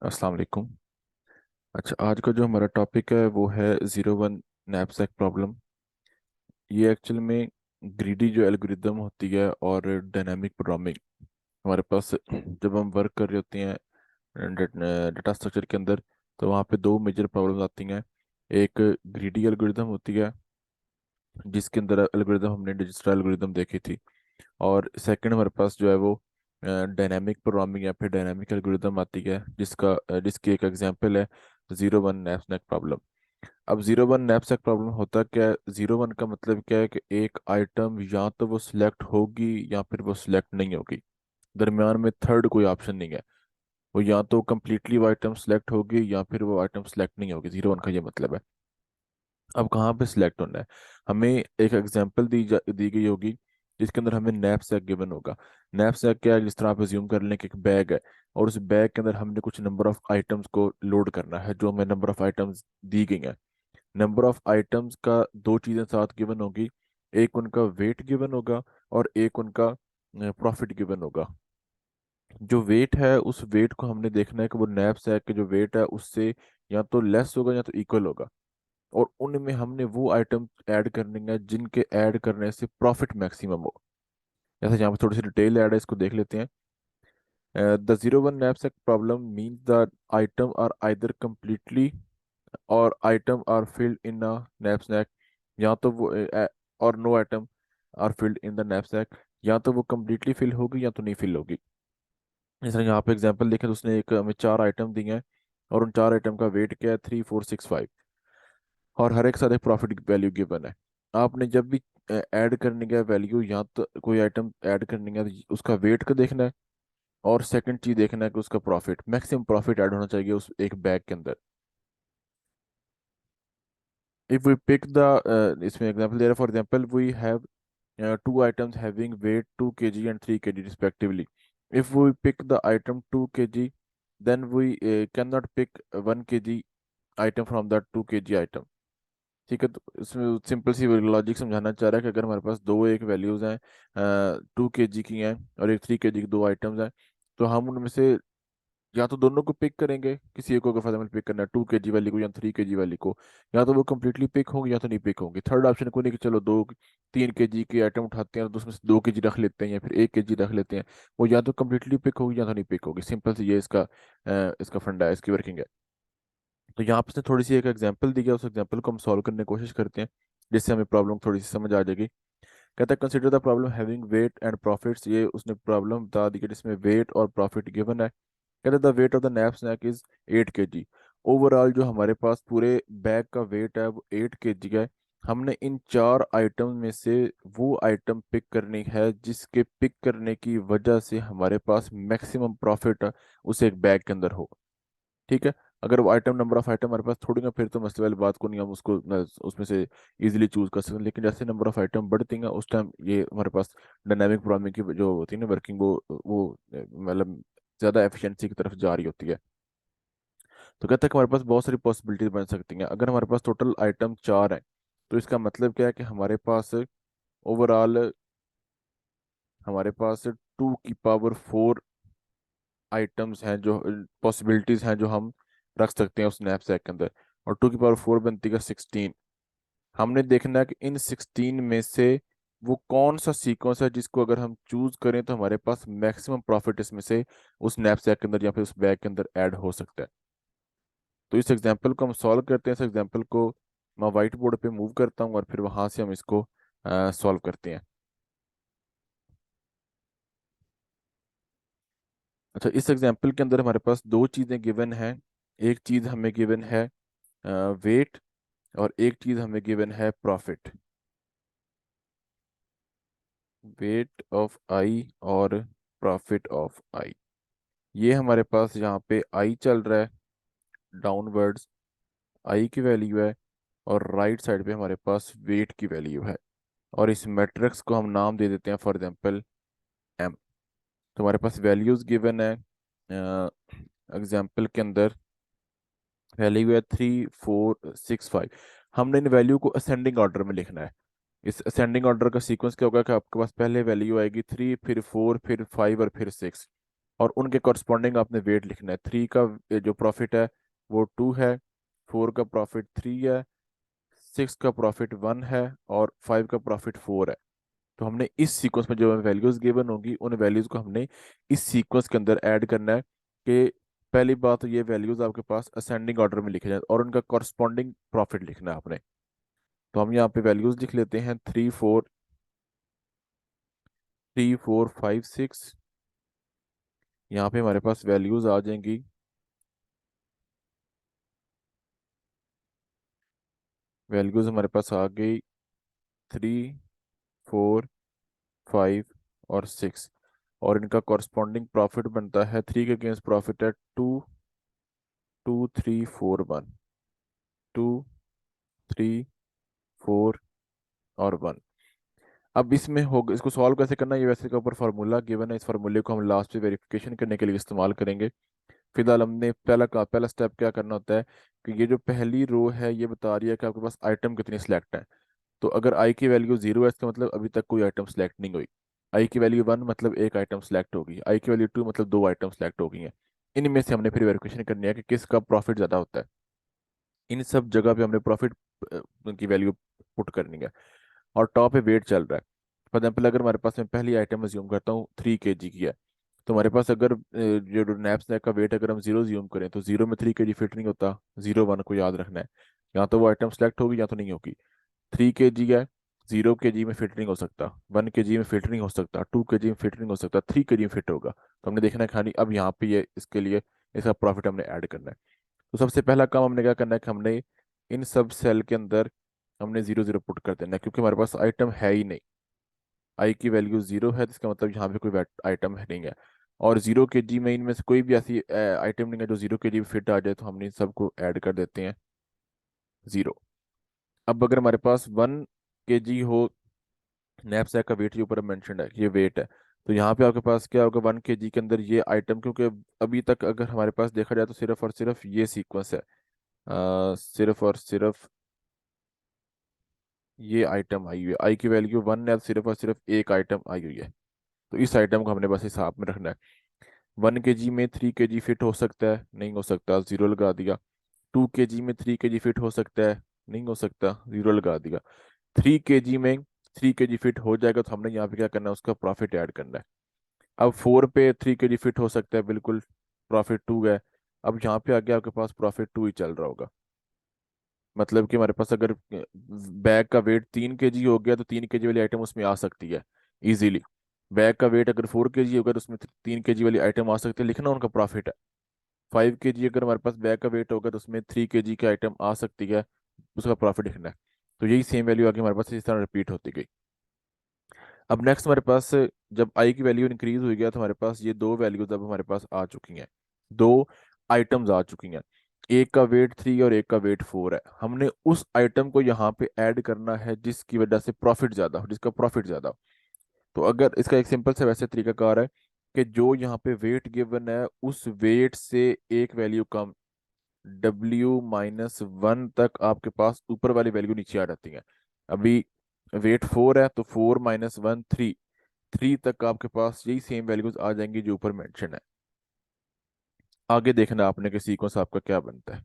अस्सलाम वालेकुम। अच्छा, आज का जो हमारा टॉपिक है वो है 01 नैपसैक प्रॉब्लम। ये एक्चुअल में ग्रीडी जो एल्गोरिदम होती है और डायनामिक प्रोग्रामिंग हमारे पास जब हम वर्क कर रहे होते हैं डेटा स्ट्रक्चर के अंदर, तो वहाँ पे दो मेजर प्रॉब्लम्स आती हैं। एक ग्रीडी एल्गोरिदम होती है जिसके अंदर एल्गोरिदम हमने डिजिटल एल्गोरिदम देखी थी, और सेकंड हमारे पास जो है वो डायनामिक प्रोग्रामिंग या फिर डायनामिक एल्गोरिदम आती है जिसकी एक एग्जांपल है 01 नैपसैक प्रॉब्लम। अब 01 नैपसैक प्रॉब्लम होता क्या है? 01 का मतलब क्या है कि एक आइटम या तो वो सिलेक्ट होगी या फिर वो सिलेक्ट नहीं होगी। दरमियान में थर्ड कोई ऑप्शन नहीं है। वो या तो कम्प्लीटली वो आइटम सिलेक्ट होगी या फिर वो आइटम सिलेक्ट नहीं होगी। 01 का ये मतलब है। अब कहाँ पे सिलेक्ट होना है? हमें एक एग्जांपल दी गई होगी जिसके अंदर हमें नैपसैक गिवन होगा। नैपसैक क्या है? जिस तरह आप अज्यूम कर लें कि एक बैग है, और उस बैग के अंदर हमने कुछ नंबर ऑफ आइटम्स को लोड करना है, जो हमें नंबर ऑफ आइटम्स दी गई हैं। नंबर ऑफ आइटम्स का दो चीजें साथ गिवन होगी। एक उनका वेट गिवन होगा और एक उनका प्रॉफिट गिवन होगा। जो वेट है उस वेट को हमने देखना है कि वो नैपसैक के जो वेट है उससे या तो लेस होगा या तो इक्वल होगा। और उनमें हमने वो आइटम ऐड करनी है जिनके ऐड करने से प्रॉफिट मैक्सिमम हो। जैसे यहाँ पे थोड़ी सी डिटेल ऐड है, इसको देख लेते हैं। The 01 knapsack problem means the item are either completely or item are filled in a knapsack, या तो वो or no item are filled in the knapsack, या तो वो कम्प्लीटली फिल होगी या तो नहीं फिल होगी। जैसे यहाँ पे एग्जांपल देखें तो उसने एक हमें चार आइटम दिए हैं, और उन चार आइटम का वेट क्या है? 3465, और हर एक साथ एक प्रॉफिट वैल्यू गिवन है। आपने जब भी ऐड करने का वैल्यू या तो कोई आइटम ऐड करनी है तो उसका वेट का देखना है, और सेकंड चीज देखना है कि उसका प्रॉफिट मैक्सिमम प्रॉफिट ऐड होना चाहिए उस एक बैग के अंदर। इफ वी पिक द इसमें एग्जांपल दे रहा है, for example we have two items having weight 2 kg and 3 kg respectively. If we pick the item 2 kg, then we cannot pick 1 kg item from that 2 kg item. ठीक है, तो इसमें simple सी logic समझाना चाह रहा है कि अगर हमारे पास दो एक वैल्यूज हैं, 2 kg की हैं और एक 3 kg की, दो आइटम्स हैं, तो हम उनमें से या तो दोनों को पिक करेंगे, किसी एक को फॉर एग्जाम्पल पिक करना है 2 kg वाली को या 3 kg वाली को, या तो वो कम्प्लीटली पिक होंगी या तो नहीं पिक होंगी। थर्ड ऑप्शन को नहीं कि चलो दो 3 kg के आइटम उठाते हैं तो उसमें से 2 kg रख लेते हैं या फिर 1 kg रख लेते हैं। वो या तो कम्प्लीटली पिक होगी या तो नहीं पिक होगी। सिंपल सी ये इसका फंडा है, इसकी वर्किंग है। तो यहाँ पे उसने थोड़ी सी एक एग्जांपल दी है, उस एग्जांपल को हम सॉल्व करने की कोशिश करते हैं जिससे हमें प्रॉब्लम थोड़ी सी समझ आ जाएगी। कहता है consider the problem having wait and profits. ये उसने प्रॉब्लम बता दी कि जिसमें वेट और प्रॉफिट गिवन है। कहते हैं the weight of the knapsack is 8 kg। Overall जो हमारे पास पूरे बैग का वेट है वो 8 kg है। हमने इन चार आइटम में से वो आइटम पिक करनी है जिसके पिक करने की वजह से हमारे पास मैक्सिमम प्रॉफिट उस एक बैग के अंदर हो। ठीक है, अगर वो आइटम नंबर ऑफ आइटम हमारे पास थोड़ी ना, फिर तो मसले वाली बात को नहीं, हम उसको उसमें से इजीली चूज कर सकते हैं। लेकिन जैसे नंबर ऑफ आइटम बढ़ती हैं उस टाइम ये हमारे पास डायनामिक प्रोग्रामिंग की जो होती है ना वर्किंग, वो मतलब ज़्यादा एफिशिएंसी की तरफ जा रही होती है। तो कहता है कि हमारे पास बहुत सारी पॉसिबिलिटीज बन सकती हैं। अगर हमारे पास टोटल आइटम चार है तो इसका मतलब क्या है कि हमारे पास ओवरऑल हमारे पास 2 की पावर 4 आइटम्स हैं, जो पॉसिबिलिटीज हैं जो हम रख सकते हैं उस स्नैपचैट के अंदर। और 2 की पावर 4 बनती है 16। हमने देखना है कि इन 16 में से वो कौन सा सीक्वेंस है जिसको अगर हम चूज करें तो हमारे पास मैक्सिमम प्रॉफिट इसमें से उस स्नैपचैट के अंदर या फिर उस बैग के अंदर ऐड हो सकता है। तो इस एग्जाम्पल को हम सॉल्व करते हैं। इस एग्जाम्पल को मैं व्हाइट बोर्ड पे मूव करता हूँ और फिर वहां से हम इसको सॉल्व करते हैं। अच्छा, इस एग्जाम्पल के अंदर हमारे पास दो चीज़ें गिवन हैं। एक चीज़ हमें गिवन है वेट, और एक चीज़ हमें गिवन है प्रॉफिट। वेट ऑफ आई और प्रॉफिट ऑफ आई, ये हमारे पास यहाँ पे आई चल रहा है डाउनवर्ड्स, आई की वैल्यू है, और राइट साइड पे हमारे पास वेट की वैल्यू है। और इस मैट्रिक्स को हम नाम दे देते हैं फॉर एग्जांपल एम। तो हमारे पास वैल्यूज गिवन है एग्जांपल के अंदर, वैल्यू है 3465। हमने इन वैल्यू को असेंडिंग ऑर्डर में लिखना है। इस असेंडिंग ऑर्डर का सीक्वेंस क्या होगा कि आपके पास पहले वैल्यू आएगी 3, फिर 4, फिर 5 और फिर 6। और उनके कॉरस्पॉन्डिंग आपने वेट लिखना है। 3 का जो प्रॉफिट है वो 2 है, 4 का प्रॉफिट 3 है, 6 का प्रॉफिट 1 है, और 5 का प्रॉफिट 4 है। तो हमने इस सीक्वेंस में जो वैल्यूज गिवन होगी उन वैल्यूज को हमने इस सीक्वेंस के अंदर ऐड करना है कि पहली बात तो ये वैल्यूज आपके पास असेंडिंग ऑर्डर में लिखे जाए और उनका कॉरस्पॉन्डिंग प्रॉफिट लिखना है आपने। तो हम यहाँ पे वैल्यूज लिख लेते हैं 3 4 यहाँ पे हमारे पास वैल्यूज आ जाएंगी। वैल्यूज हमारे पास आ गई 3 4 5 और 6, और इनका कॉरस्पॉन्डिंग प्रॉफिट बनता है 3 के अगेंस्ट प्रॉफिट है 2 2 3 4 1, 2 3 4 और 1। अब इसमें होगा, इसको सॉल्व कैसे करना है, ये वैसे का ऊपर फार्मूला गिवन है, इस फार्मूले को हम लास्ट पे वेरिफिकेशन करने के लिए इस्तेमाल करेंगे। फिलहाल हमने पहला स्टेप क्या करना होता है कि ये जो पहली रो है ये बता रही है कि आपके पास आइटम कितनी सिलेक्ट है। तो अगर आई की वैल्यू 0 है इसका मतलब अभी तक कोई आइटम सेलेक्ट नहीं हुई। आई की वैल्यू 1 मतलब एक आइटम सेलेक्ट होगी, आई की वैल्यू 2 मतलब दो आइटम सेलेक्ट हो गई हैं। इनमें से हमने फिर वेरिफिकेशन करनी है कि किसका प्रॉफिट ज़्यादा होता है। इन सब जगह पे हमने प्रॉफिट की वैल्यू पुट करनी है। और टॉप पे वेट चल रहा है। फॉर एग्जाम्पल अगर हमारे पास, मैं पहली आइटम अज्यूम करता हूँ 3 kg की है, तो हमारे पास अगर जो नैप स्नैक का वेट अगर हम 0 ज्यूम करें तो 0 में 3 kg फिट नहीं होता। 0 1 को याद रखना है, या तो वो आइटम सेलेक्ट होगी या तो नहीं होगी। 3 kg है, 0 kg में फिट नहीं हो सकता, 1 kg में फिट नहीं हो सकता, 2 kg में फिट नहीं हो सकता, 3 kg में फिट होगा। तो हमने देखना है खाली अब यहाँ पे ये इसके लिए इसका प्रॉफिट हमने ऐड करना है। तो सबसे पहला काम हमने क्या करना है कि हमने इन सब सेल के अंदर हमने 0 0 पुट कर देना है, क्योंकि हमारे पास आइटम है ही नहीं। आई की वैल्यू 0 है तो इसका मतलब यहाँ पे कोई आइटम है नहीं है। और 0 kg में इनमें से कोई भी ऐसी आइटम नहीं है जो 0 kg में फिट आ जाए, तो हमने इन सबको ऐड कर देते हैं 0। अब अगर हमारे पास 1 kg हो, नैपसैक का वेट जो ऊपर मेंशन है ये वेट है, तो यहाँ पे आपके पास क्या होगा 1 kg के अंदर ये आइटम, क्योंकि अभी तक अगर हमारे पास देखा जाए तो सिर्फ और सिर्फ ये सीक्वेंस है, सिर्फ और सिर्फ ये आइटम आई हुई है। आई की वैल्यू 1 है तो सिर्फ और सिर्फ एक आइटम आई हुई है। तो इस आइटम को हमने बस हिसाब में रखना है। 1 kg में 3 kg फिट हो सकता है, नहीं हो सकता, 0 लगा दिया। 2 kg में 3 kg फिट हो सकता है, नहीं हो सकता, 0 लगा दिया। 3 kg में 3 kg फिट हो जाएगा तो हमने यहाँ पे क्या करना है, उसका प्रॉफिट ऐड करना है। अब 4 पे 3 kg फिट हो सकता है बिल्कुल, प्रॉफिट 2 है। अब यहाँ पे आगे आपके पास प्रॉफिट 2 ही चल रहा होगा। मतलब कि हमारे पास अगर बैग का वेट 3 kg हो गया तो 3 kg वाली आइटम उसमें आ सकती है इजीली। बैग का वेट अगर 4 kg होगा तो उसमें 3 kg वाली आइटम आ सकती है, लिखना उनका प्रॉफिट है। 5 kg अगर हमारे पास बैग का वेट होगा तो उसमें 3 kg की आइटम आ सकती है, उसका प्रॉफिट लिखना है। तो यही सेम वैल्यू आगे हमारे पास इस तरह रिपीट होती गई। अब नेक्स्ट हमारे पास जब आई की वैल्यू इंक्रीज हो गया तो हमारे पास ये दो वैल्यूज अब हमारे पास आ चुकी हैं, दो आइटम्स आ चुकी हैं। एक का वेट 3 और एक का वेट 4 है। हमने उस आइटम को यहाँ पे ऐड करना है जिसकी वजह से प्रॉफिट ज्यादा हो, जिसका प्रॉफिट ज्यादा हो। तो अगर इसका एक सिंपल से वैसे तरीकाकार है कि जो यहाँ पे वेट गिवन है उस वेट से एक वैल्यू कम, W-1 तक आपके पास ऊपर वाली वैल्यू नीचे आ जाती है। अभी वेट 4 है तो 4 - 1 3, 3 तक आपके पास यही सेम वैल्यूज आ जाएंगी जो ऊपर मेंशन है। आगे देखना आपने कि सीक्वेंस आपका क्या बनता है।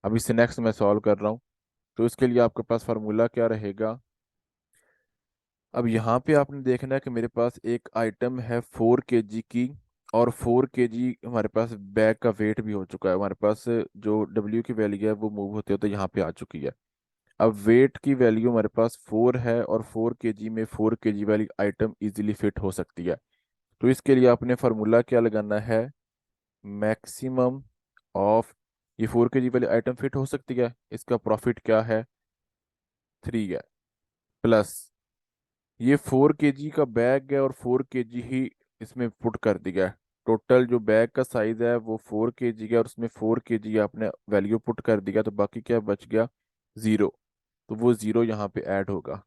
अभी से नेक्स्ट मैं सॉल्व कर रहा हूँ। तो इसके लिए आपके पास फार्मूला क्या रहेगा। अब यहाँ पे आपने देखना है कि मेरे पास एक आइटम है 4 kg की, और 4 kg हमारे पास बैग का वेट भी हो चुका है। हमारे पास जो W की वैल्यू है वो मूव होते होते यहाँ पे आ चुकी है। अब वेट की वैल्यू हमारे पास 4 है और 4 kg में 4 kg वाली आइटम इजीली फिट हो सकती है। तो इसके लिए आपने फार्मूला क्या लगाना है, मैक्सिमम ऑफ, ये 4 kg वाली आइटम फिट हो सकती है, इसका प्रॉफिट क्या है, 3 है, प्लस ये 4 kg का बैग है और 4 kg ही इसमें पुट कर दिया है। टोटल जो बैग का साइज है वो 4 kg है और उसमें 4 kg आपने वैल्यू पुट कर दिया, तो बाकी क्या बच गया, 0। तो वो 0 यहाँ पे ऐड होगा।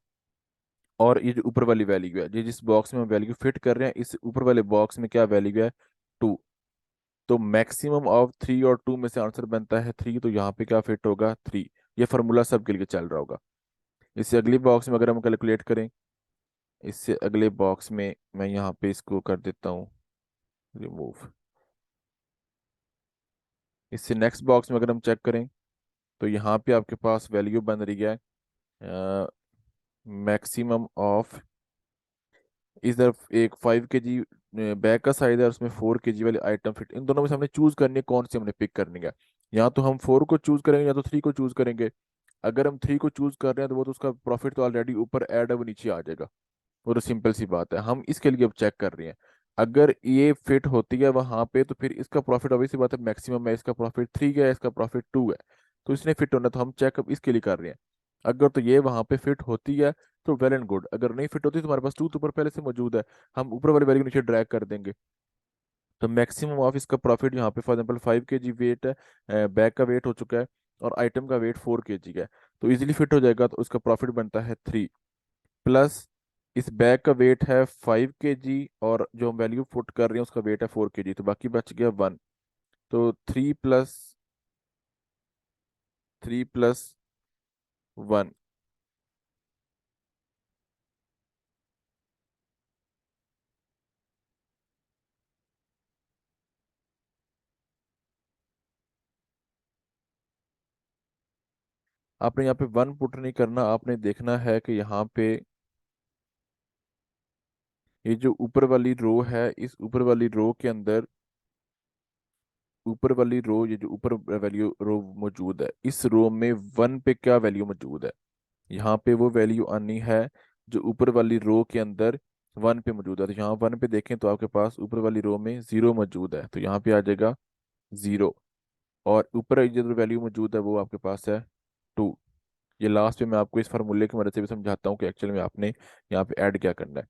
और ये जो ऊपर वाली वैल्यू है, ये जिस बॉक्स में हम वैल्यू फिट कर रहे हैं इस ऊपर वाले बॉक्स में क्या वैल्यू है, 2। तो मैक्सिमम ऑफ 3 और 2 में से आंसर बनता है 3, तो यहाँ पे क्या फिट होगा, 3। ये फार्मूला सबके लिए चल रहा होगा। इससे अगली बॉक्स में अगर हम कैलकुलेट करें इससे अगले बॉक्स में मैं यहाँ पे इसको कर देता हूँ रिमूव। इससे नेक्स्ट बॉक्स में अगर हम चेक करें तो यहाँ पे आपके पास वैल्यू बन रही है मैक्सिमम ऑफ, इधर एक 5 kg बैग का साइज है और उसमें 4 kg वाली आइटम फिट, इन दोनों में से हमने चूज करनी है कौन सी हमने पिक करनी है। या तो हम 4 को चूज करेंगे या तो 3 को चूज करेंगे। अगर हम 3 को चूज कर रहे हैं तो वो तो उसका प्रॉफिट तो ऑलरेडी ऊपर ऐड है, वो नीचे आ जाएगा। वो तो सिंपल सी बात है, हम इसके लिए अब चेक कर रहे हैं। अगर ये फिट होती है वहां पे तो फिर इसका प्रॉफिट ऑब्वियस सी बात है मैक्सिमम है, इसका प्रॉफिट 3 है, इसका प्रॉफिट 2 है। तो इसने फिट होना, तो हम चेकअप इसके लिए कर रहे हैं। अगर तो ये वहां पे फिट होती है तो वेल एंड गुड, अगर नहीं फिट होती तो हमारे पास 2 तो ऊपर पहले से मौजूद है, हम ऊपर वाली वैल्यू को नीचे ड्रैग कर देंगे। तो मैक्सिमम ऑफ इसका प्रॉफिट यहाँ पे फॉर एग्जाम्पल 5 kg वेट है, बैग का वेट हो चुका है और आइटम का वेट 4 kg का है, तो इजीली फिट हो जाएगा, तो उसका प्रॉफिट बनता है 3। प्लस इस बैग का वेट है 5 kg और जो हम वैल्यू पुट कर रहे हैं उसका वेट है 4 kg, तो बाकी बच गया 1। तो 3 प्लस 1। आपने यहाँ पे 1 पुट नहीं करना, आपने देखना है कि यहाँ पे ये जो ऊपर वाली रो है, इस ऊपर वाली रो के अंदर, ऊपर वाली रो, ये जो ऊपर वैल्यू रो मौजूद है इस रो में 1 पे क्या वैल्यू मौजूद है। यहाँ पे वो वैल्यू आनी है जो ऊपर वाली रो के अंदर 1 पे मौजूद है। तो यहाँ 1 पे देखें तो आपके पास ऊपर वाली रो में 0 मौजूद है, तो यहाँ पे आ जाएगा 0। और ऊपर जो वैल्यू मौजूद है वो आपके पास है 2। ये लास्ट में मैं आपको इस फार्मूले की मदद से भी समझाता हूँ कि एक्चुअल में आपने यहाँ पे ऐड क्या करना है।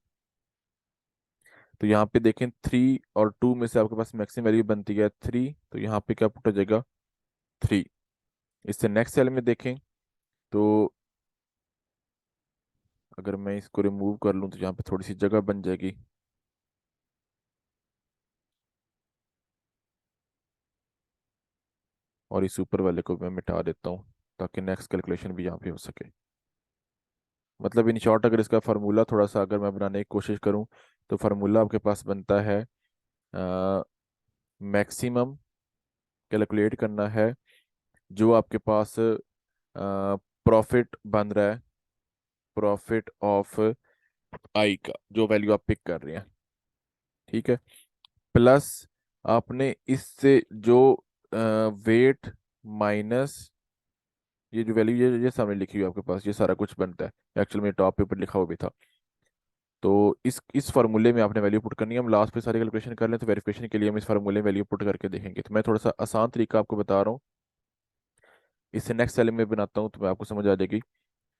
तो यहाँ पे देखें 3 और 2 में से आपके पास मैक्सिमम वैल्यू बनती है 3, तो यहाँ पे क्या पुट हो जाएगा 3। इससे नेक्स्ट सेल में देखें तो अगर मैं इसको रिमूव कर लूँ तो यहाँ पे थोड़ी सी जगह बन जाएगी, और इस ऊपर वाले को मैं मिटा देता हूँ ताकि नेक्स्ट कैलकुलेशन भी यहाँ पे हो सके। मतलब इन शॉर्ट अगर इसका फार्मूला थोड़ा सा अगर मैं बनाने की कोशिश करूँ तो फार्मूला आपके पास बनता है मैक्सिमम कैलकुलेट करना है जो आपके पास प्रॉफिट बन रहा है, प्रॉफिट ऑफ आई का जो वैल्यू आप पिक कर रहे हैं, ठीक है। प्लस आपने इससे जो वेट माइनस ये जो वैल्यू ये सामने लिखी हुई है आपके पास, ये सारा कुछ बनता है। एक्चुअल में टॉप पेपर लिखा हुआ भी था। तो इस फार्मूले में आपने वैल्यू पुट करनी है। हम लास्ट पे सारी कैलकुलेशन कर लें तो वेरिफिकेशन के लिए हम इस फार्मूले में वैल्यू पुट करके देखेंगे। तो मैं थोड़ा सा आसान तरीका आपको बता रहा हूँ, इससे नेक्स्ट सेल में बनाता हूँ तो मैं आपको समझ आ जाएगी।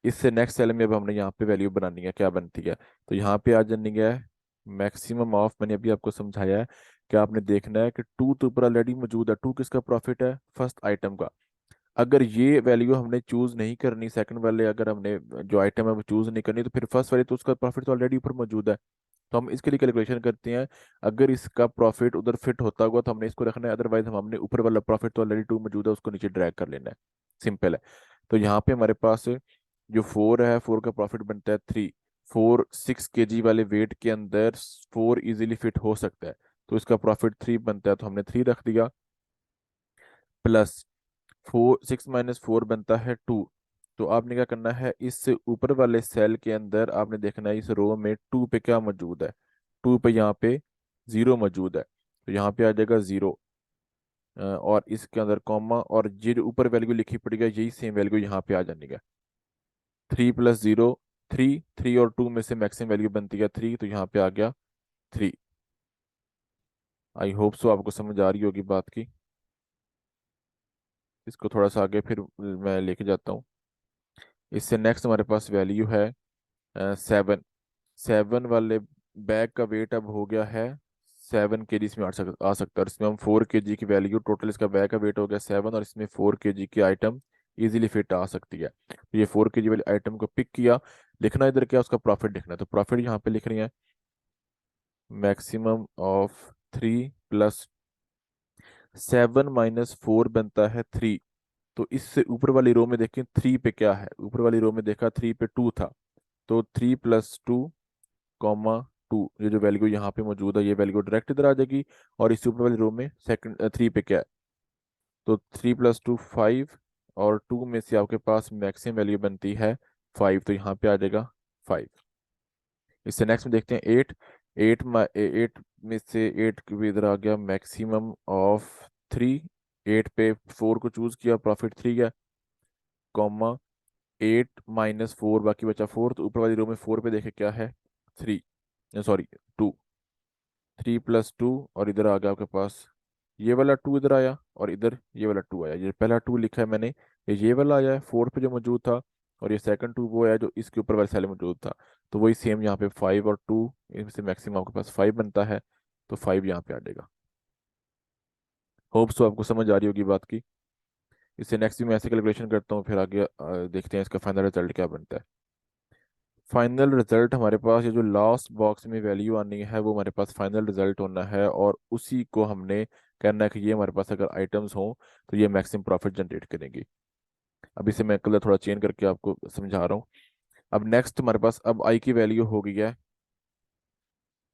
इससे नेक्स्ट सेल में अब हमने यहाँ पे वैल्यू बनानी है, क्या बनती है। तो यहाँ पे आ जानी है मैक्सिमम ऑफ, मैंने अभी आपको समझाया है कि आपने देखना है कि 2 तो ऊपर ऑलरेडी मौजूद है, 2 किसका प्रॉफिट है, फर्स्ट आइटम का। अगर ये वैल्यू हमने चूज नहीं करनी, सेकंड वाले अगर हमने जो आइटम है वो चूज नहीं करनी, तो फिर फर्स्ट वाले तो उसका प्रॉफिट तो ऑलरेडी ऊपर मौजूद है। तो हम इसके लिए कैलकुलेशन करते हैं, अगर इसका प्रॉफिट उधर फिट होता हुआ तो हमने इसको रखना है, अदरवाइज हम हमने ऊपर वाला प्रॉफिट तो ऑलरेडी 2 मौजूद है उसको नीचे ड्रैग कर लेना है। सिंपल है। तो यहाँ पे हमारे पास जो 4 है, 4 का प्रॉफिट बनता है 3। 6 kg वाले वेट के अंदर 4 इजीली फिट हो सकता है, तो इसका प्रॉफिट 3 बनता है, तो हमने 3 रख दिया। प्लस 6 - 4 बनता है 2। तो आपने क्या करना है, इससे ऊपर वाले सेल के अंदर आपने देखना है इस रो में 2 पे क्या मौजूद है। 2 पे यहाँ पे 0 मौजूद है, तो यहाँ पे आ जाएगा 0। और इसके अंदर कॉमा, और ये जो ऊपर वैल्यू लिखी पड़ी है यही सेम वैल्यू यहाँ पे आ जानी है। 3 + 0 3, 3 और 2 में से मैक्सिमम वैल्यू बनती है 3, तो यहाँ पे आ गया 3। आई होप सो आपको समझ आ रही होगी बात की। इसको थोड़ा सा आगे फिर मैं लेके जाता हूँ। इससे नेक्स्ट हमारे पास वैल्यू है 7। 7 वाले बैग का वेट अब हो गया है 7 kg, इसमें आ सकता है, और इसमें हम 4 kg की वैल्यू, टोटल इसका बैग का वेट हो गया 7 और इसमें 4 kg की आइटम इजीली फिट आ सकती है। तो ये 4 kg वाली आइटम को पिक किया, लिखना इधर क्या, उसका प्रॉफिट लिखना है। तो प्रॉफिट यहाँ पे लिख रही है मैक्सिमम ऑफ 3 + 7 - 4 बनता है 3। तो इससे ऊपर वाली रो में देखें 3 पे क्या है, ऊपर वाली रो में देखा 3 पे 2 था, तो 3 + 2 कॉमा 2, ये जो वैल्यू यहाँ पे मौजूद है ये वैल्यू डायरेक्ट इधर आ जाएगी, और इस ऊपर वाली रो में सेकंड 3 पे क्या है, तो 3 + 2 5, और 2 में से आपके पास मैक्सिमम वैल्यू बनती है 5, तो यहाँ पे आ जाएगा 5। इससे नेक्स्ट में देखते हैं 8। 8 में से 8 भी इधर आ गया, मैक्सिमम ऑफ 3। 8 पे 4 को चूज किया, प्रॉफिट 3 है, कॉमा 8 - 4 बाकी बचा 4, तो ऊपर वाली रो में 4 पे देखे क्या है 3, सॉरी 2। 3 + 2, और इधर आ गया आपके पास ये वाला 2 इधर आया, और इधर ये वाला 2 आया। ये पहला 2 लिखा है मैंने, ये वाला आया है 4 पे जो मौजूद था, और ये सेकंड 2 वो है जो इसके ऊपर वाले सेल में मौजूद था। तो वही सेम यहाँ पे 5 और 2, इनमें से मैक्सिमम आपके पास 5 बनता है, तो 5 यहाँ पे आ जाएगा। होप्स तो आपको समझ आ रही होगी बात की। इससे नेक्स्ट भी मैं ऐसे कैलकुलेशन करता हूँ, फिर आगे देखते हैं इसका फाइनल रिजल्ट क्या बनता है। फाइनल रिजल्ट हमारे पास ये जो लास्ट बॉक्स में वैल्यू आनी है वो हमारे पास फाइनल रिजल्ट होना है, और उसी को हमने कहना है कि ये हमारे पास अगर आइटम्स हों तो ये मैक्सिमम प्रॉफिट जनरेट करेंगी। अब इसे मैं कलर थोड़ा चेंज करके आपको समझा रहा हूँ। अब नेक्स्ट हमारे पास अब आई की वैल्यू हो गई है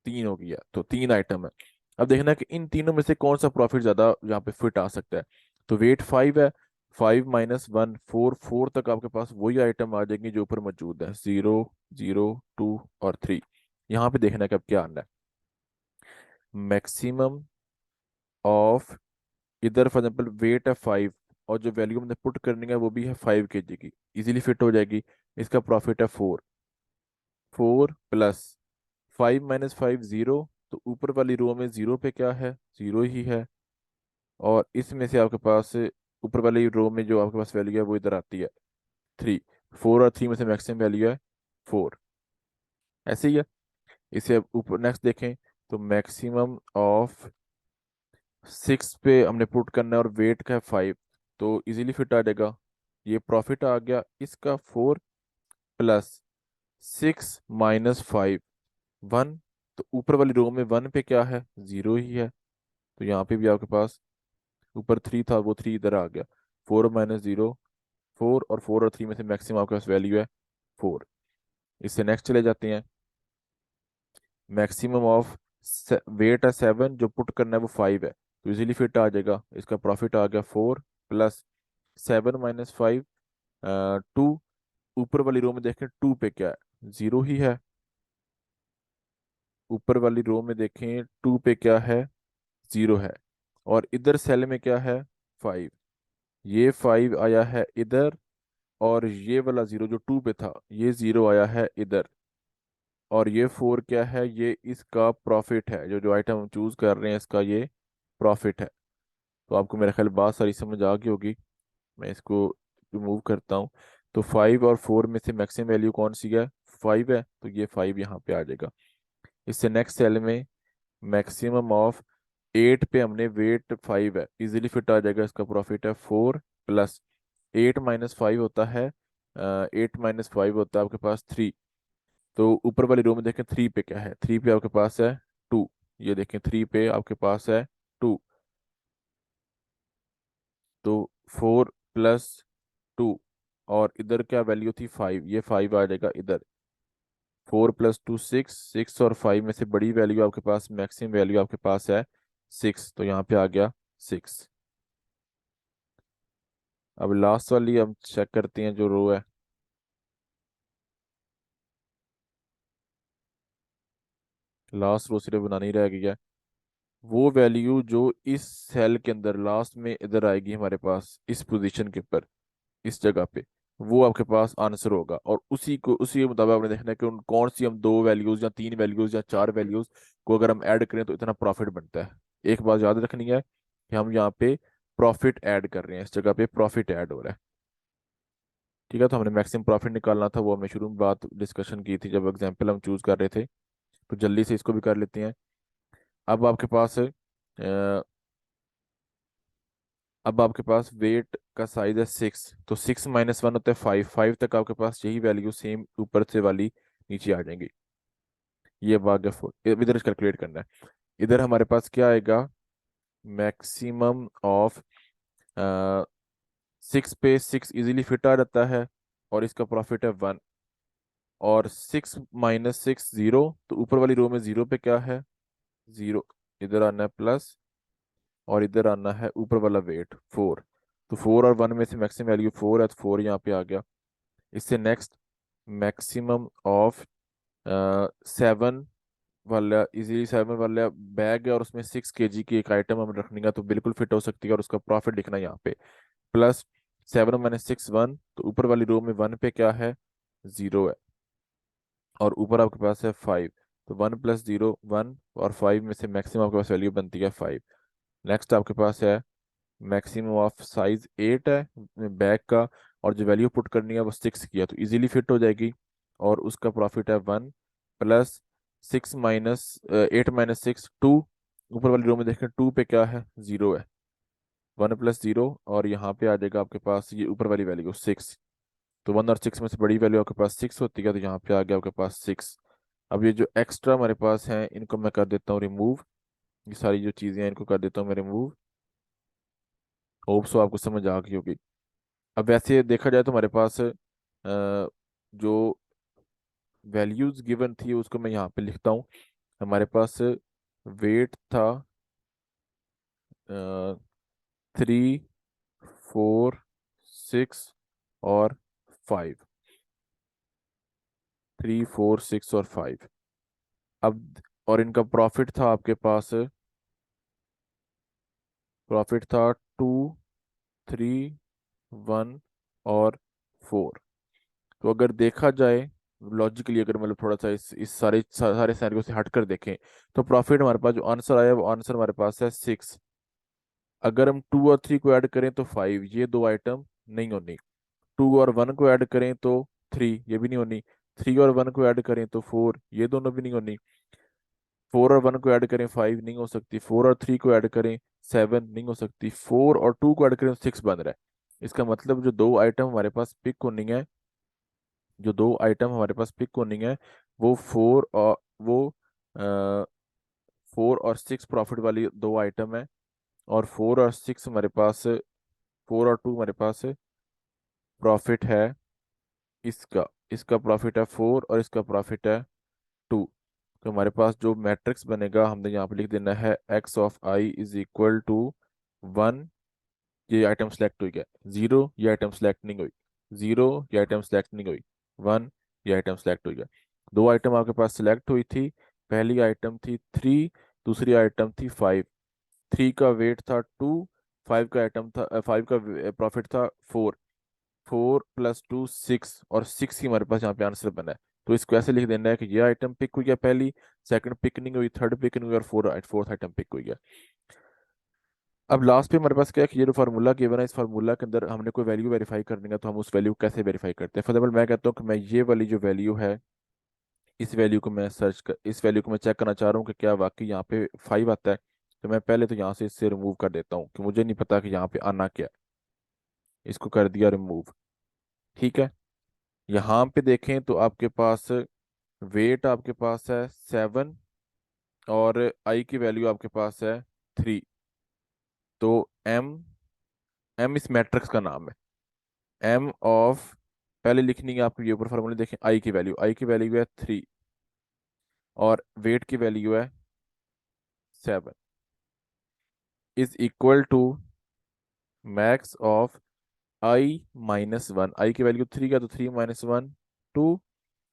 3 हो गई है, तो 3 आइटम है। अब देखना है कि इन तीनों में से कौन सा प्रॉफिट ज्यादा यहाँ पे फिट आ सकता है। तो वेट 5 है, 5 - 1 4, 4 तक आपके पास वही आइटम आ जाएंगे जो ऊपर मौजूद है, 0 0 2 और 3। यहाँ पे देखना है कि अब क्या आना है, मैक्सिमम ऑफ, इधर फॉर एग्जाम्पल वेट है 5, और जो वैल्यू हमने पुट करनी है वो भी है 5 kg की, इजीली फिट हो जाएगी। इसका प्रॉफिट है 4। 4 + 5 - 5 0, तो ऊपर वाली रो में 0 पे क्या है, 0 ही है, और इसमें से आपके पास ऊपर वाली रो में जो आपके पास वैल्यू है वो इधर आती है 3। 4 और 3 में से मैक्सिमम वैल्यू है 4, ऐसे ही है। इसे अब ऊपर नेक्स्ट देखें, तो मैक्सिमम ऑफ 6 पे हमने पुट करना है, और वेट का है 5, तो इजीली फिट आ जाएगा। ये प्रॉफिट आ गया इसका 4 + 6 - 5 1, तो ऊपर वाली रो में 1 पे क्या है, 0 ही है, तो यहाँ पे भी आपके पास ऊपर 3 था वो 3 इधर आ गया। 4 - 0 4, और 4 और 3 में से मैक्सिमम आपके पास वैल्यू है 4। इससे नेक्स्ट चले जाते हैं, मैक्सिमम ऑफ वेट है 7, जो पुट करना है वो 5 है, तो इजीली फिट आ जाएगा। इसका प्रॉफिट आ गया 4 + 7 - 5 2। ऊपर वाली रो में देखें 2 पे क्या है, 0 ही है। ऊपर वाली रो में देखें 2 पे क्या है, 0 है, और इधर सेल में क्या है 5, ये 5 आया है इधर, और ये वाला 0 जो 2 पे था ये 0 आया है इधर, और ये 4 क्या है, ये इसका प्रॉफिट है, जो जो आइटम हम चूज कर रहे हैं इसका ये प्रॉफिट है। तो आपको मेरा ख्याल बात सारी समझ आ गई होगी। मैं इसको रिमूव करता हूँ, तो 5 और 4 में से मैक्सिमम वैल्यू कौन सी है, 5 है, तो ये 5 यहाँ पे आ जाएगा। इससे नेक्स्ट सेल में मैक्सिमम ऑफ 8 पे हमने वेट 5 है, इजीली फिट आ जाएगा, इसका प्रॉफिट है 4 + 8 - 5 होता है 8 - 5 होता है आपके पास 3। तो ऊपर वाली रो में देखें 3 पे क्या है, 3 पे आपके पास है 2, ये देखें 3 पे आपके पास है 2, तो 4 + 2, और इधर क्या वैल्यू थी 5, ये 5 आ जाएगा इधर। 4 + 2 6, 6 और 5 में से बड़ी वैल्यू आपके पास, मैक्सिमम वैल्यू आपके पास है 6, तो यहाँ पे आ गया 6। अब लास्ट वाली हम चेक करते हैं जो रो है, लास्ट रो सिर्फ बनानी रह गई है। वो वैल्यू जो इस सेल के अंदर लास्ट में इधर आएगी हमारे पास इस पोजीशन के ऊपर, इस जगह पे, वो आपके पास आंसर होगा, और उसी को उसी के मुताबिक आपने देखना है कि उन कौन सी हम 2 वैल्यूज या 3 वैल्यूज या 4 वैल्यूज को अगर हम ऐड करें तो इतना प्रॉफिट बनता है। एक बात याद रखनी है कि हम यहाँ पे प्रॉफिट ऐड कर रहे हैं, इस जगह पे प्रॉफिट ऐड हो रहा है। ठीक है, तो हमने मैक्सिमम प्रॉफिट निकालना था, वो हमने शुरू में बात डिस्कशन की थी जब एग्जाम्पल हम चूज कर रहे थे, तो जल्दी से इसको भी कर लेते हैं। अब आपके पास अब आपके पास वेट का साइज है 6, तो 6 - 1 होता है 5, 5 तक आपके पास यही वैल्यू सेम ऊपर से वाली नीचे आ जाएंगी। ये अब आ गया 4, इधर कैलकुलेट करना है। इधर हमारे पास क्या आएगा, मैक्सिमम ऑफ 6 पे 6 इजीली फिट आ जाता है, और इसका प्रॉफिट है 1, और 6 - 6 0, तो ऊपर वाली रो में 0 पे क्या है, 0, इधर आना है प्लस, और इधर आना है ऊपर वाला वेट 4। तो 4 और 1 में से मैक्सिमम वैल्यू 4 है, तो 4 यहाँ पे आ गया। इससे नेक्स्ट मैक्सिमम ऑफ 7 वाला, इजीली 7 वाला बैग है और उसमें 6 kg की एक आइटम हम रखने का, तो बिल्कुल फिट हो सकती है, और उसका प्रॉफिट लिखना है यहाँ पे प्लस 7 - 6 1। तो ऊपर वाली रो में 1 पे क्या है, 0 है, और ऊपर आपके पास है 5। तो 1 + 0 1, और 5 में से मैक्सिमम आपके पास वैल्यू बनती है 5। नेक्स्ट आपके पास है मैक्सिमम ऑफ साइज 8 है बैग का, और जो वैल्यू पुट करनी है वो 6 की है, तो इजीली फिट हो जाएगी, और उसका प्रॉफिट है 1 प्लस 8 - 6 2। ऊपर वाली रो में देखें 2 पे क्या है, 0 है, 1 + 0, और यहाँ पे आ जाएगा आपके पास ये ऊपर वाली वैल्यू 6। तो 1 और 6 में से बड़ी वैल्यू आपके पास 6 होती है, तो यहाँ पे आ गया आपके पास 6। अब ये जो एक्स्ट्रा हमारे पास हैं इनको मैं कर देता हूँ रिमूव, ये सारी जो चीज़ें हैं इनको कर देता हूँ मैं रिमूव। होप सो आपको समझ आ गई होगी। अब वैसे देखा जाए तो हमारे पास जो वैल्यूज गिवन थी उसको मैं यहाँ पे लिखता हूँ। हमारे पास वेट था 3 4 6 और 5, 3 4 6 और 5। अब और इनका प्रॉफिट था आपके पास, प्रॉफिट था 2 3 1 और 4। तो अगर देखा जाए लॉजिकली, अगर मतलब थोड़ा सा इस सारे सिनेरियो से हट कर देखें, तो प्रॉफिट हमारे पास जो आंसर आया वो आंसर हमारे पास है 6। अगर हम 2 और 3 को ऐड करें तो 5, ये दो आइटम नहीं होनी। 2 और 1 को ऐड करें तो 3, ये भी नहीं होनी। 3 और 1 को ऐड करें तो 4, ये दोनों भी नहीं होनी। 4 और 1 को ऐड करें 5 नहीं हो सकती। 4 और 3 को ऐड करें 7 नहीं हो सकती। 4 और 2 को ऐड करें तो 6 बन रहा है। इसका मतलब जो दो आइटम हमारे पास पिक होनी है, जो दो आइटम हमारे पास पिक होनी है, वो 4 और 6 प्रॉफिट वाली दो आइटम है, और 4 और 6 हमारे पास, 4 और 2 हमारे पास प्रॉफिट है। इसका इसका प्रॉफिट है 4 और इसका प्रॉफिट है 2। तो हमारे पास जो मैट्रिक्स बनेगा हमने यहाँ पे लिख देना है x(i) = 1। ये आइटम सेलेक्ट हुई है, 0 ये आइटम सेलेक्ट नहीं हुई, 0 ये आइटम सेलेक्ट नहीं हुई, 1 ये आइटम सेलेक्ट हुई है। दो आइटम आपके पास सेलेक्ट हुई थी। पहली आइटम थी 3, दूसरी आइटम थी 5। 3 का वेट था 2, 5 का आइटम था 5 का प्रॉफिट था 4। 4 + 2 6, और 6 ही हमारे पास यहाँ पे आंसर बना है। तो इसको ऐसे लिख देना है कि ये आइटम पिक हुई है पहली, सेकंड पिक नहीं हुई, थर्ड पिक नहीं हुई, और फोर्थ आइटम पिक हुई है। अब लास्ट पे हमारे पास क्या है कि ये जो फार्मूला गिवन है, इस फार्मूला के अंदर हमने कोई वैल्यू वेरीफाई करनी है, तो हम उस वैल्यू को कैसे वेरीफाई करते हैं। फॉर एग्जाम्पल मैं कहता हूँ कि मैं ये वाली जो वैल्यू है, इस वैल्यू को मैं चेक करना चाह रहा हूँ कि क्या वाकई यहाँ पे 5 आता है। तो मैं पहले तो यहाँ से इससे रिमूव कर देता हूँ कि मुझे नहीं पता कि यहाँ पे आना क्या है। इसको कर दिया रिमूव, ठीक है। यहाँ पे देखें तो आपके पास वेट आपके पास है 7, और आई की वैल्यू आपके पास है 3। तो एम एम इस मैट्रिक्स का नाम है। एम ऑफ, पहले लिखनी है आपको, ये ऊपर फॉर्मूले देखें, आई की वैल्यू है 3, और वेट की वैल्यू है 7, is equal to max of i - 1। I की वैल्यू 3 का, तो 3 - 1 2,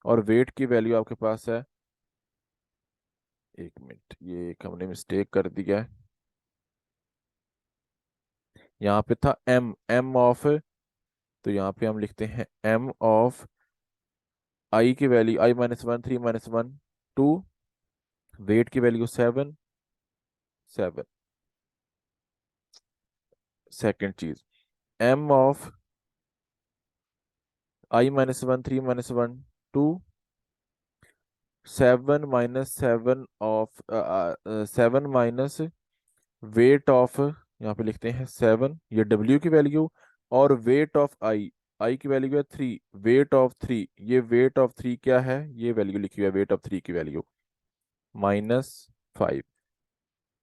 और वेट की वैल्यू आपके पास है, एक मिनट, ये एक हमने मिस्टेक कर दिया है। यहाँ पे था एम ऑफ, तो यहाँ पे हम लिखते हैं एम ऑफ आई की वैल्यू i - 1 3 - 1 2, वेट की वैल्यू 7 7। सेकेंड चीज, M of i - 1 3 - 1 2, 7 - 7 of 7 weight of, यहाँ पे लिखते हैं 7, ये डब्ल्यू की वैल्यू, और वेट ऑफ आई की वैल्यू है 3, वेट ऑफ 3, ये वेट ऑफ 3 क्या है, ये वैल्यू लिखी हुई है वेट ऑफ 3 की वैल्यू -5।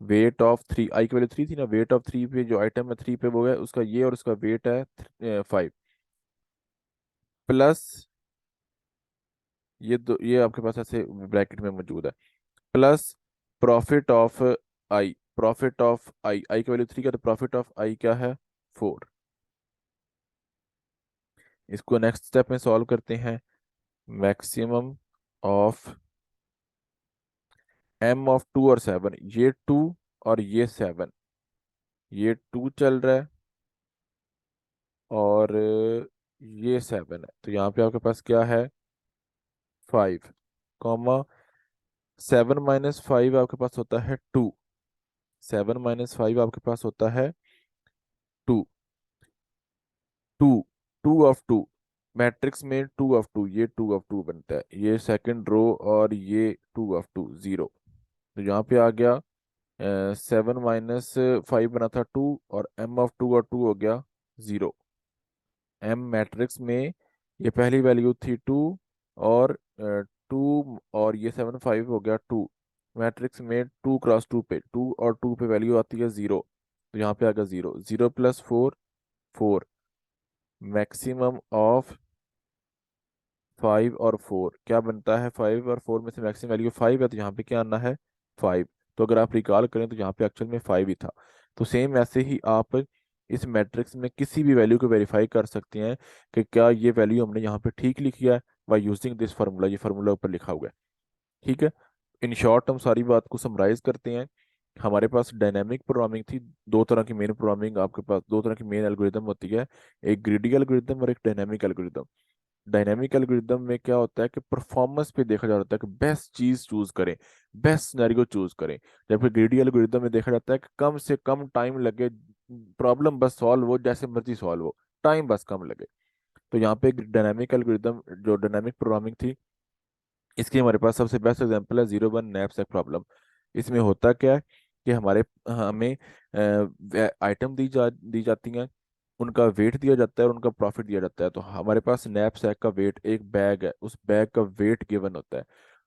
वेट ऑफ 3, आई की वैल्यू 3 थी ना, वेट ऑफ 3 पे जो आइटम है 3 पे वो है उसका ये, और उसका वेट है 5 प्लस ये आपके पास ऐसे ब्रैकेट में मौजूद है, plus profit of I, profit of I, I की वैल्यू 3 का, तो प्रॉफिट ऑफ आई क्या है, 4। इसको नेक्स्ट स्टेप में सॉल्व करते हैं। मैक्सिमम ऑफ एम ऑफ 2 और 7, ये 2 और ये 7, ये 2 चल रहा है और ये 7 है, तो यहाँ पे आपके पास क्या है, 5, कॉमा 7 - 5 आपके पास होता है 2, 7 - 5 आपके पास होता है 2, 2, 2 ऑफ 2, मैट्रिक्स में 2 ऑफ 2, ये 2 ऑफ 2 बनता है, ये सेकंड रो, और ये 2 ऑफ 2 0। तो यहाँ पे आ गया 7 - 5 बना था 2, और एम ऑफ 2 और 2 हो गया 0। एम मैट्रिक्स में ये पहली वैल्यू थी 2, और 2, और ये 7 - 5 हो गया 2, मैट्रिक्स में 2 × 2 पे, 2 और 2 पे वैल्यू आती है 0, तो यहाँ पे आ गया 0, 0 + 4, 4, मैक्सिमम ऑफ 5 और 4 क्या बनता है, 5 और 4 में से मैक्सिमम वैल्यू 5 है, तो यहाँ पे क्या आना है, 5। तो अगर आप रिकॉल करें तो यहाँ पे एक्चुअल में 5 ही था। तो सेम ऐसे ही आप इस मैट्रिक्स में किसी भी वैल्यू को वेरीफाई कर सकते हैं कि क्या ये वैल्यू हमने यहाँ पे ठीक लिखी है, बाय यूजिंग दिस फार्मूला, ये फार्मूला ऊपर लिखा हुआ है। ठीक है, इन शॉर्ट हम सारी बात को समराइज करते हैं। हमारे पास डायनेमिक प्रोग्रामिंग थी, दो तरह की मेन प्रोग्रामिंग, आपके पास दो तरह की मेन एल्गोरिदम होती है, एक ग्रीडी एल्गोरिदम और एक डायनेमिक एल्गोरिदम। डायनेमिक एल्गोरिदम में क्या होता है कि परफॉर्मेंस पे देखा जाता है कि बेस्ट चीज चूज करें, बेस्ट सिनेरियो चूज करें, जबकि ग्रीडी एल्गोरिदम में देखा जाता है कि कम से कम टाइम लगे, प्रॉब्लम बस सॉल्व हो, जैसे मर्जी सॉल्व हो, टाइम बस कम लगे। तो यहाँ पे डायनेमिक एल्गोरिदम, जो डायनेमिक प्रोग्रामिंग थी, इसकी हमारे पास सबसे बेस्ट एग्जांपल है 01 नैपसैक प्रॉब्लम। इसमें होता क्या है कि हमें आइटम दी जाती हैं, उनका वेट दिया जाता है और उनका प्रॉफिट दिया जाता है। तो हमारे पास नैपसैक का वेट, एक बैग है, उस बैग का वेट गिवन होता है।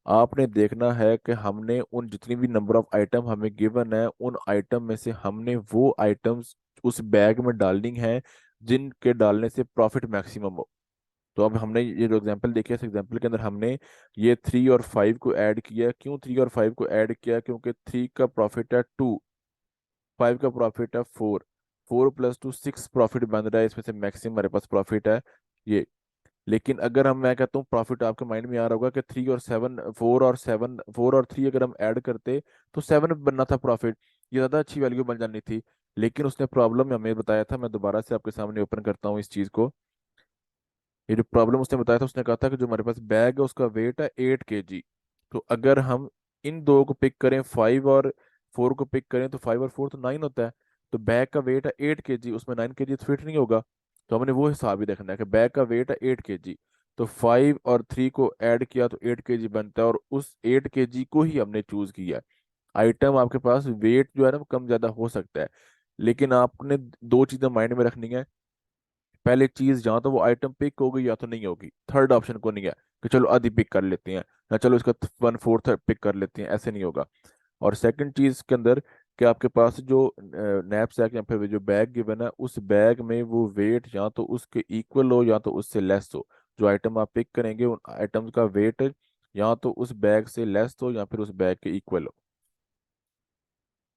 आपने देखना है कि हमने उन जितनी भी नंबर ऑफ आइटम हमें गिवन है, उन आइटम में से हमने वो आइटम्स उस बैग में डालनी है जिनके डालने से प्रॉफिट मैक्सिमम हो। तो अब हमने ये जो एग्जांपल देखी है, इस एग्जांपल के अंदर हमने ये 3 और 5 को ऐड किया। क्यों 3 और 5 को ऐड किया, क्योंकि 3 का प्रॉफिट है 2, 5 का प्रॉफिट है 4, 4 + 2 6 प्रॉफिट बन रहा है, इसमें से मैक्सिमम हमारे पास प्रॉफिट है ये। लेकिन अगर मैं कहता हूँ, प्रॉफिट आपके माइंड में आ रहा होगा कि 3 और 7, 4 और 7, 4 और 3 अगर हम ऐड करते तो 7 बनना था प्रॉफिट, ये ज़्यादा अच्छी वैल्यू बन जानी थी। लेकिन उसने प्रॉब्लम में हमें बताया था, मैं दोबारा से आपके सामने ओपन करता हूँ इस चीज़ को। ये जो प्रॉब्लम उसने बताया था, उसने कहा था कि जो हमारे पास बैग है उसका वेट है 8 kg। तो अगर हम इन दो को पिक करें, 5 और 4 को पिक करें, तो 5 और 4 तो 9 होता है। तो बैग का वेट है 8 kg, उसमें 9 kg तो फिट नहीं होगा। तो हमने वो हिसाब ही देखना है कि बैग का वेट है 8 kg, तो 5 और 3 को ऐड किया तो 8 kg बनता है, और उस 8 kg को ही हमने चूज किया है। आइटम आपके पास वेट जो है ना वो कम ज्यादा हो सकता है, लेकिन आपने दो चीजें माइंड में रखनी है। पहले चीज, जहां तो वो आइटम पिक होगी या तो नहीं होगी, थर्ड ऑप्शन को नहीं है कि चलो आधी पिक कर लेते हैं, या चलो इसका 1/4 पिक कर लेते हैं, ऐसे नहीं होगा। और सेकंड चीज के अंदर कि आपके पास जो नैपसैक या फिर जो बैग गिवन है, उस बैग में वो वेट या तो उसके इक्वल हो या तो उससे लेस हो। जो आइटम आप पिक करेंगे उन आइटम्स का वेट या तो उस बैग से लेस हो या फिर उस बैग के इक्वल हो।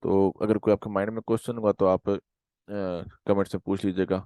तो अगर कोई आपके माइंड में क्वेश्चन हुआ तो आप कमेंट से पूछ लीजिएगा।